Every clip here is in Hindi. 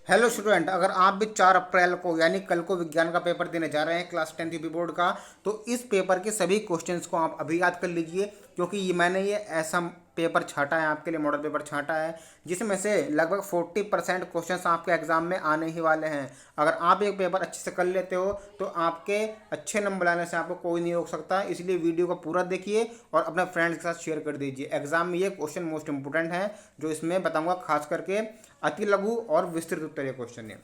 हेलो स्टूडेंट, अगर आप भी 4 अप्रैल को यानी कल को विज्ञान का पेपर देने जा रहे हैं क्लास 10th यूपी बोर्ड का, तो इस पेपर के सभी क्वेश्चंस को आप अभी याद कर लीजिए, क्योंकि मैंने ये ऐसा पेपर छांटा है आपके लिए, मॉडल पेपर छांटा है जिसमें से लगभग 40% क्वेश्चंस आपके एग्जाम में आने ही वाले हैं। अगर आप एक पेपर अच्छे से कर लेते हो तो आपके अच्छे नंबर लाने से आपको कोई नहीं रोक सकता। इसलिए वीडियो को पूरा देखिए और अपने फ्रेंड्स के साथ शेयर कर दीजिए। एग्जाम में ये क्वेश्चन मोस्ट इंपोर्टेंट है जो इसमें बताऊंगा, खास करके अति लघु और विस्तृत उत्तरीय क्वेश्चन है।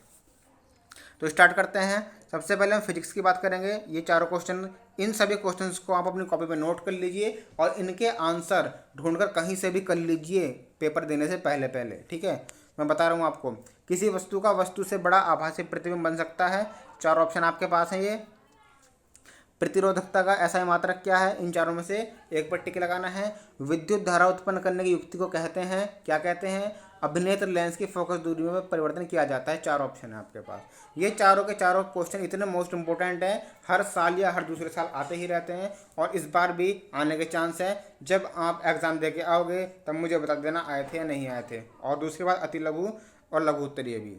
तो स्टार्ट करते हैं। सबसे पहले हम फिजिक्स की बात करेंगे। ये चारों क्वेश्चन, इन सभी क्वेश्चंस को आप अपनी कॉपी में नोट कर लीजिए और इनके आंसर ढूंढकर कहीं से भी कर लीजिए पेपर देने से पहले पहले, ठीक है। मैं बता रहा हूँ आपको, किसी वस्तु का वस्तु से बड़ा आभासी प्रतिबिंब बन सकता है। चार ऑप्शन आपके पास हैं। ये प्रतिरोधकता का ऐसा मात्रक क्या है? इन चारों में से एक पर टिक लगाना है। विद्युत धारा उत्पन्न करने की युक्ति को कहते हैं, क्या कहते हैं? अभिनेत्र लेंस की फोकस दूरी में परिवर्तन किया जाता है। चार ऑप्शन है आपके पास। ये चारों के चारों क्वेश्चन इतने मोस्ट इंपोर्टेंट हैं, हर साल या हर दूसरे साल आते ही रहते हैं और इस बार भी आने के चांस है। जब आप एग्जाम दे के आओगे तब मुझे बता देना आए थे या नहीं आए थे। और दूसरी बात, अति लघु और लघु उत्तरीय भी,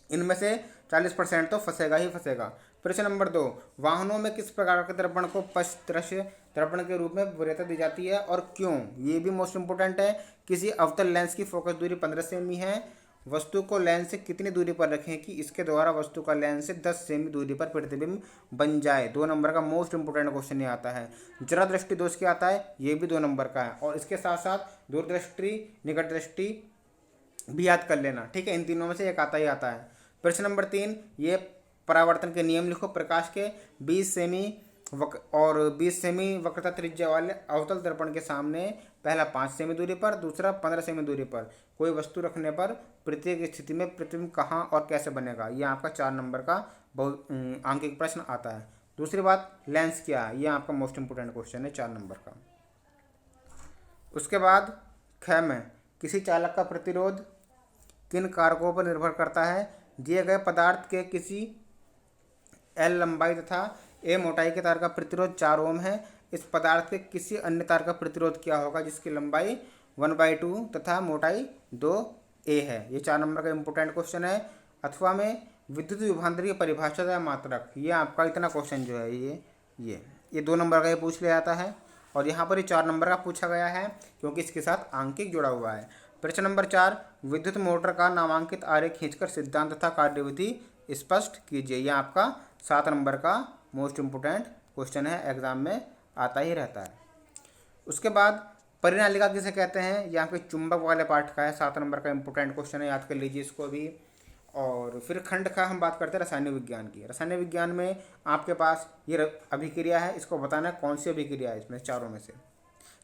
इनमें से 40% तो फंसेगा ही फंसेगा। प्रश्न नंबर 2, वाहनों में किस प्रकार के दर्पण को पश्च दृश्य दर्पण के रूप में वरीयता दी जाती है और क्यों? ये भी मोस्ट इंपोर्टेंट है। किसी अवतल लेंस की फोकस दूरी 15 सेमी है। वस्तु को लेंस से कितनी दूरी पर रखें कि इसके द्वारा वस्तु का लेंस से 10 सेमी दूरी पर प्रतिबिंब बन जाए? 2 नंबर का मोस्ट इंपोर्टेंट क्वेश्चन ये आता है। जरा दृष्टि दोष क्या आता है? ये भी 2 नंबर का है। और इसके साथ साथ दूरदृष्टि, निकट दृष्टि भी याद कर लेना, ठीक है। इन तीनों में से एक आता ही आता है। प्रश्न नंबर 3, ये परावर्तन के नियम लिखो। प्रकाश के 20 सेमी और 20 सेमी वक्रता त्रिज्या वाले अवतल दर्पण के सामने पहला 5 सेमी दूरी पर, दूसरा 15 सेमी दूरी पर कोई वस्तु रखने पर प्रत्येक स्थिति में प्रतिबिंब कहाँ और कैसे बनेगा? ये आपका 4 नंबर का बहुत आंकिक प्रश्न आता है। दूसरी बात, लेंस क्या है? ये आपका मोस्ट इंपोर्टेंट क्वेश्चन है 4 नंबर का। उसके बाद ख में, किसी चालक का प्रतिरोध किन कारकों पर निर्भर करता है? दिए गए पदार्थ के किसी एल लंबाई तथा ए मोटाई के तार का प्रतिरोध 4 ओम है। इस पदार्थ के किसी अन्य तार का प्रतिरोध क्या होगा जिसकी लंबाई 1/2 तथा मोटाई 2 ए है? ये 4 नंबर का इंपोर्टेंट क्वेश्चन है। अथवा में विद्युत विभवांतर की परिभाषा या मात्रक, ये आपका इतना क्वेश्चन जो है ये 2 नंबर का ये पूछ लिया जाता है। और यहाँ पर ये 4 नंबर का पूछा गया है क्योंकि इसके साथ आंकिक जुड़ा हुआ है। प्रश्न नंबर 4, विद्युत मोटर का नामांकित आरेख खींचकर सिद्धांत तथा कार्यविधि स्पष्ट कीजिए। यह आपका 7 नंबर का मोस्ट इंपोर्टेंट क्वेश्चन है, एग्जाम में आता ही रहता है। उसके बाद परिनालिका किसे कहते हैं? यह आपके चुंबक वाले पार्ट का है, 7 नंबर का इंपोर्टेंट क्वेश्चन है, याद कर लीजिए इसको भी। और फिर खंड का हम बात करते हैं रासायनिक विज्ञान की। रासायनिक विज्ञान में आपके पास ये अभिक्रिया है, इसको बताना है कौन सी अभिक्रिया है इसमें चारों में से,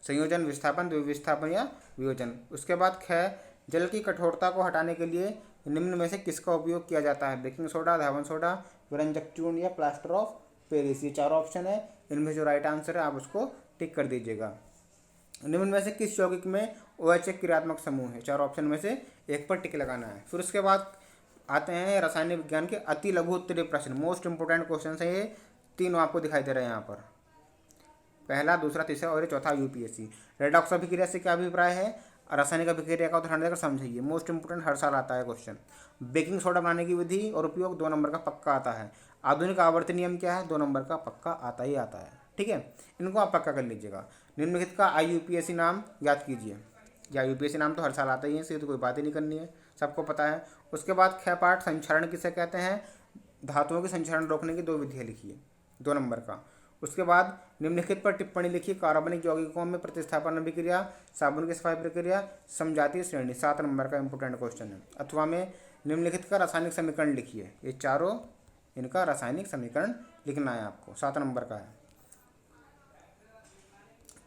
संयोजन, विस्थापन, द्विविस्थापन या वियोजन। उसके बाद ख, जल की कठोरता को हटाने के लिए निम्न में से किसका उपयोग किया जाता है? बेकिंग सोडा, धावन सोडा, विरंजक चूर्ण या प्लास्टर ऑफ पेरिस। ये 4 ऑप्शन है, इनमें जो राइट आंसर है आप उसको टिक कर दीजिएगा। निम्न में से किस यौगिक में OH एक क्रियात्मक समूह है? 4 ऑप्शन में से एक पर टिक लगाना है। फिर उसके बाद आते हैं रासायनिक विज्ञान के अति लघु उत्तरीय प्रश्न। मोस्ट इंपोर्टेंट क्वेश्चन है ये, तीनों आपको दिखाई दे रहे हैं यहाँ पर, पहला, दूसरा, तीसरा और ये चौथा यूपीएससी। रेडॉक्स अभिक्रिया से क्या अभिप्राय है? रासायनिक अभिक्रिया का उदाहरण देकर समझिए। मोस्ट इंपोर्टेंट, हर साल आता है क्वेश्चन। बेकिंग सोडा बनाने की विधि और उपयोग 2 नंबर का पक्का आता है। आधुनिक आवर्ती नियम क्या है? 2 नंबर का पक्का आता ही आता है, ठीक है। इनको आप पक्का कर लीजिएगा। निम्नलिखित का IUPAC नाम याद कीजिए। या यूपीएससी नाम तो हर साल आता ही है, इससे तो कोई बात ही नहीं करनी है, सबको पता है। उसके बाद ख पाठ, संचरण किसे कहते हैं? धातुओं की संचरण रोकने की 2 विधियाँ लिखिए, 2 नंबर का। उसके बाद निम्नलिखित पर टिप्पणी लिखिए। कार्बनिक यौगिकों में प्रतिस्थापन अभिक्रिया, साबुन की सफाई प्रक्रिया, समजातीय श्रेणी। 7 नंबर का इंपोर्टेंट क्वेश्चन है। अथवा में निम्नलिखित का रासायनिक समीकरण लिखिए। ये चारों, इनका रासायनिक समीकरण लिखना है आपको, 7 नंबर का है।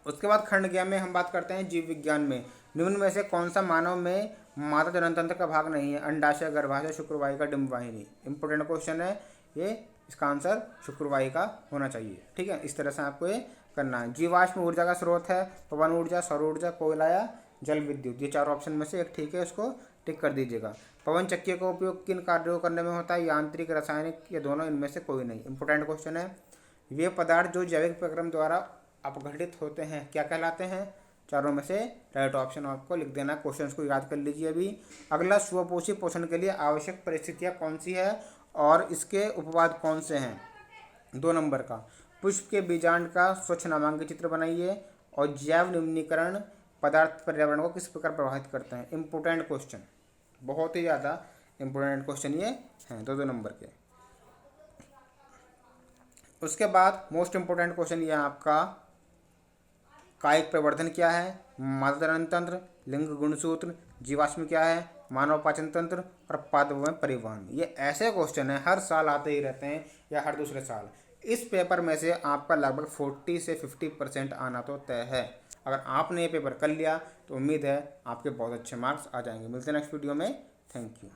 उसके बाद खंड ज्ञान में हम बात करते हैं जीव विज्ञान में। निम्न में से कौन सा मानव में माता जनन तंत्र का भाग नहीं है? अंडाशय, गर्भाशय, शुक्रवाहिका, डिंबवाहिनी। इंपोर्टेंट क्वेश्चन है ये, इसका आंसर शुक्रवाहिका होना चाहिए, ठीक है। इस तरह से आपको ये करना है। जीवाश्म ऊर्जा का स्रोत है पवन ऊर्जा, सौर ऊर्जा, कोयला या जल विद्युत। ये 4 ऑप्शन में से एक ठीक है, इसको टिक कर दीजिएगा। पवन चक्की का उपयोग किन कार्यों करने में होता है? यांत्रिक, रासायनिक, ये दोनों, इनमें से कोई नहीं। इंपोर्टेंट क्वेश्चन है। वे पदार्थ जो जैविक प्रक्रम द्वारा अपघटित होते हैं क्या कहलाते हैं? चारों में से राइट ऑप्शन आपको लिख देना। क्वेश्चन को याद कर लीजिए। अभी अगला, स्वपोषी पोषण के लिए आवश्यक परिस्थितियाँ कौन सी है और इसके उपवाद कौन से हैं। 2 नंबर का, पुष्प के बीजांड का स्वच्छ नामांकित चित्र बनाइए। और जैव निम्नीकरण पदार्थ पर्यावरण को किस प्रकार प्रभावित करते हैं। इंपोर्टेंट क्वेश्चन, बहुत ही ज़्यादा इंपोर्टेंट क्वेश्चन ये हैं 2 नंबर के। उसके बाद मोस्ट इंपोर्टेंट क्वेश्चन ये आपका, कायिक प्रवर्धन क्या है, मादातरण तंत्र, लिंग गुणसूत्र, जीवाश्म क्या है, मानव पाचन तंत्र और पादप परिवहन। ये ऐसे क्वेश्चन हैं हर साल आते ही रहते हैं या हर दूसरे साल। इस पेपर में से आपका लगभग 40 से 50% आना तो तय है। अगर आपने ये पेपर कर लिया तो उम्मीद है आपके बहुत अच्छे मार्क्स आ जाएंगे। मिलते हैं नेक्स्ट वीडियो में। Thank you.